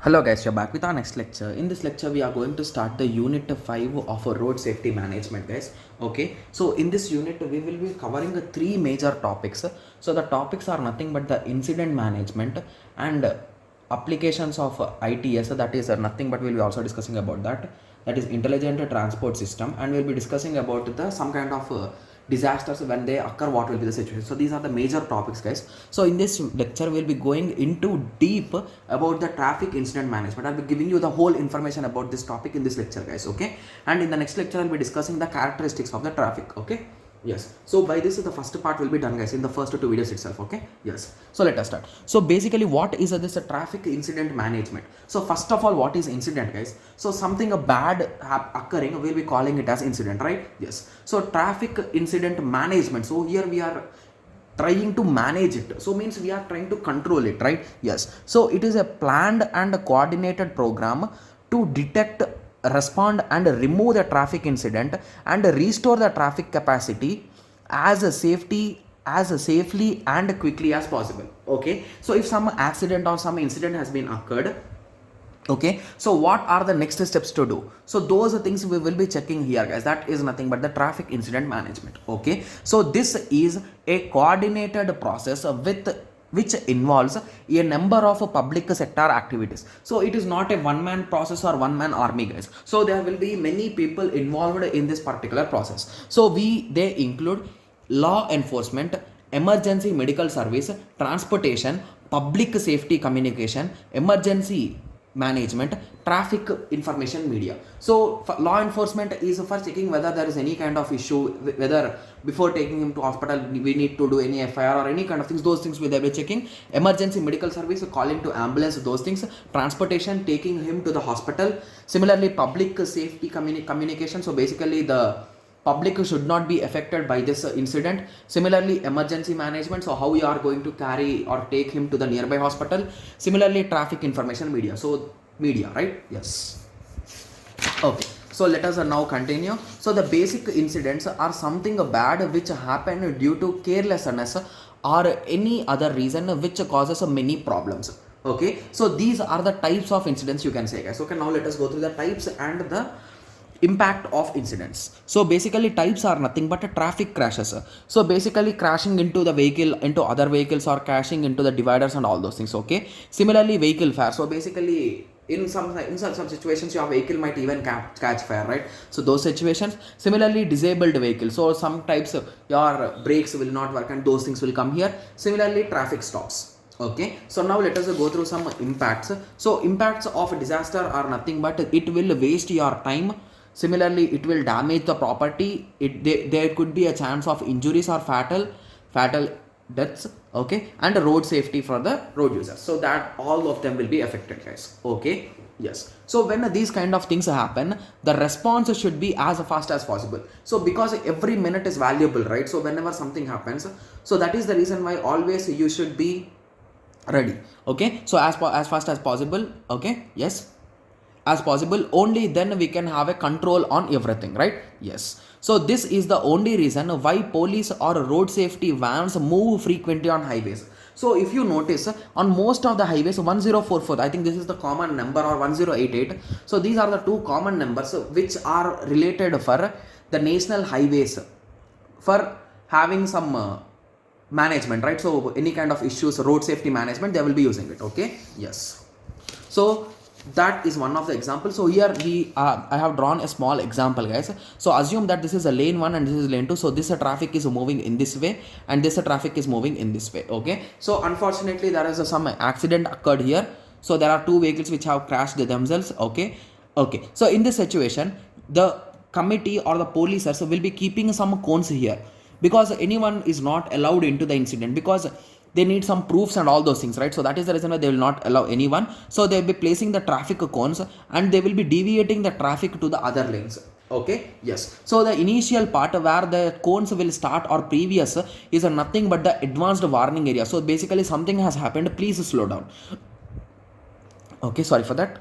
Hello guys, you're back with our next lecture. In this lecture, we are going to start the unit 5 of road safety management, guys. Okay, so in this unit, we will be covering three major topics. So the topics are nothing but the incident management and applications of ITS. That is nothing but we'll be also discussing about that. That is intelligent transport system, and we'll be discussing about the some kind of disasters when they occur, what will be the situation. So these are the major topics, guys. So in this lecture we'll be going into deep about the traffic incident management. I'll be giving you the whole information about this topic in this lecture, guys. Okay, and in the next lecture I'll be discussing the characteristics of the traffic. Okay, yes, so by this the first part will be done, guys, in the first two videos itself. Okay, yes, so let us start. So basically what is this traffic incident management? So first of all, what is incident, guys? So something bad occurring, we'll be calling it as incident, right? Yes, so traffic incident management, so here we are trying to manage it, so means we are trying to control it, right? Yes, so it is a planned and coordinated program to detect, respond and remove the traffic incident and restore the traffic capacity as safely and quickly as possible. Okay, so if some accident or some incident has been occurred, okay, so what are the next steps to do? So those are things we will be checking here, guys. That is nothing but the traffic incident management. Okay, so this is a coordinated process with which involves a number of public sector activities. So it is not a one man process or one man army, guys. So there will be many people involved in this particular process. So they include law enforcement, emergency medical service, transportation, public safety communication, emergency management, traffic information media. So law enforcement is for checking whether there is any kind of issue, whether before taking him to hospital we need to do any FIR or any kind of things. Those things will be checking. Emergency medical service, calling to ambulance, those things. Transportation, taking him to the hospital. Similarly, public safety communication, so basically the public should not be affected by this incident. Similarly, emergency management, so how we are going to carry or take him to the nearby hospital. Similarly, traffic information media, so media, right? Yes. Okay, so let us now continue. So the basic incidents are something bad which happen due to carelessness or any other reason which causes many problems. Okay, so these are the types of incidents, you can say, guys. Okay, now let us go through the types and the impact of incidents. So basically types are nothing but traffic crashes. So basically crashing into the vehicle, into other vehicles, or crashing into the dividers and all those things. Okay, similarly vehicle fire, so basically in some situations your vehicle might even catch fire, right? So those situations. Similarly disabled vehicle, so some types your brakes will not work and those things will come here. Similarly traffic stops. Okay, so now let us go through some impacts. So impacts of a disaster are nothing but it will waste your time. Similarly, it will damage the property. There could be a chance of injuries or fatal deaths. Okay, and road safety for the road users. So that all of them will be affected, guys. Okay, yes. So when these kind of things happen, the response should be as fast as possible. So because every minute is valuable, right? So whenever something happens, so that is the reason why always you should be ready. Okay, so as fast as possible. Okay, yes, as possible, only then we can have a control on everything, right? Yes, so this is the only reason why police or road safety vans move frequently on highways. So if you notice on most of the highways, 1044, I think this is the common number, or 1088, so these are the two common numbers which are related for the national highways for having some management, right? So any kind of issues, road safety management, they will be using it. Okay, yes, so that is one of the examples. So here I have drawn a small example, guys. So assume that this is a lane 1 and this is lane 2. So this traffic is moving in this way and this traffic is moving in this way. Okay, so unfortunately there is some accident occurred here. So there are two vehicles which have crashed themselves. Okay, so in this situation the committee or the policers will be keeping some cones here, because anyone is not allowed into the incident, because they need some proofs and all those things, right? So that is the reason why they will not allow anyone. So they will be placing the traffic cones and they will be deviating the traffic to the other lanes. Okay, yes. So the initial part where the cones will start or previous is nothing but the advanced warning area. So basically something has happened, please slow down. Okay, sorry for that.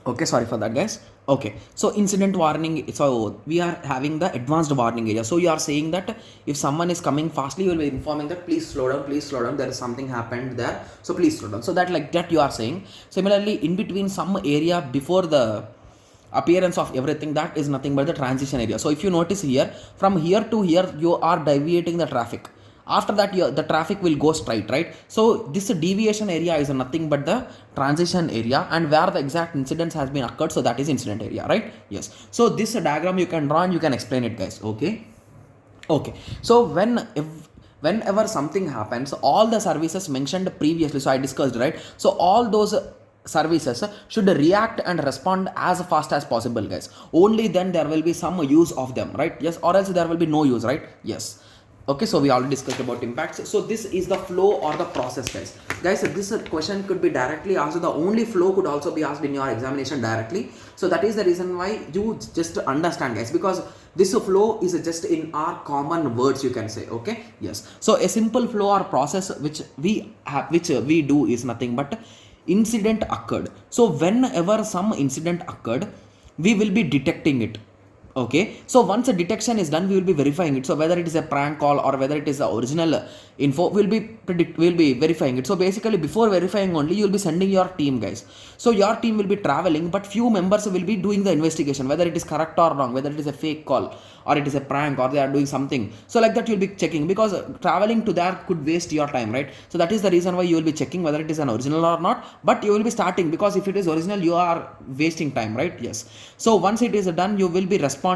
Okay, sorry for that, guys. Okay, so incident warning. So we are having the advanced warning area. So you are saying that if someone is coming fastly, you will be informing that please slow down, please slow down. There is something happened there, so please slow down. So that like that you are saying. Similarly, in between some area before the appearance of everything, that is nothing but the transition area. So if you notice here, from here to here, you are deviating the traffic. After that the traffic will go straight, right? So this deviation area is nothing but the transition area, and where the exact incidents has been occurred, so that is incident area, right? Yes. So this diagram you can draw and you can explain it, guys. Okay. Okay. So whenever something happens, all the services mentioned previously, so I discussed, right? So all those services should react and respond as fast as possible, guys. Only then there will be some use of them, right? Yes. Or else there will be no use, right? Yes. Okay, so we already discussed about impacts. So this is the flow or the process, guys. This question could be directly asked. The only flow could also be asked in your examination directly. So that is the reason why you just understand, guys, because this flow is just in our common words, you can say. Okay, yes. So a simple flow or process which we have, which we do, is nothing but incident occurred. So whenever some incident occurred, we will be detecting it. Okay, so once a detection is done, we will be verifying it. So whether it is a prank call or whether it is the original info, we'll be verifying it. So basically, before verifying only, you will be sending your team, guys. So your team will be traveling, but few members will be doing the investigation, whether it is correct or wrong, whether it is a fake call or it is a prank or they are doing something. So like that, you'll be checking, because traveling to there could waste your time, right? So that is the reason why you will be checking whether it is an original or not. But you will be starting, because if it is original, you are wasting time, right? Yes. So once it is done, you will be responding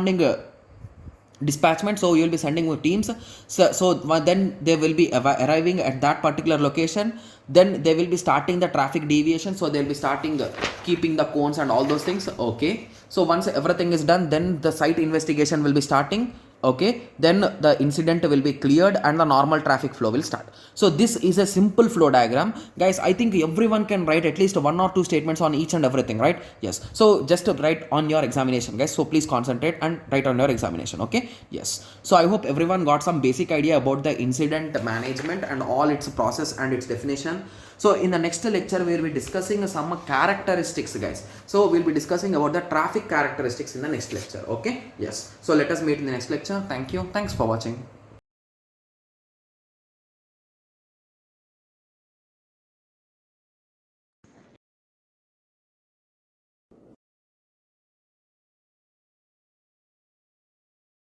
dispatchment. So you will be sending with teams. So then they will be arriving at that particular location. Then they will be starting the traffic deviation. So they'll be starting keeping the cones and all those things. Okay. So once everything is done, then the site investigation will be starting. Okay, then the incident will be cleared and the normal traffic flow will start. So this is a simple flow diagram, guys. I think everyone can write at least 1 or 2 statements on each and everything, right? Yes. So just to write on your examination, guys. So please concentrate and write on your examination. Okay. Yes. So I hope everyone got some basic idea about the incident management and all its process and its definition. So in the next lecture, we will be discussing some characteristics, guys. So we'll be discussing about the traffic characteristics in the next lecture. Okay. Yes. So let us meet in the next lecture. Thank you. Thanks for watching.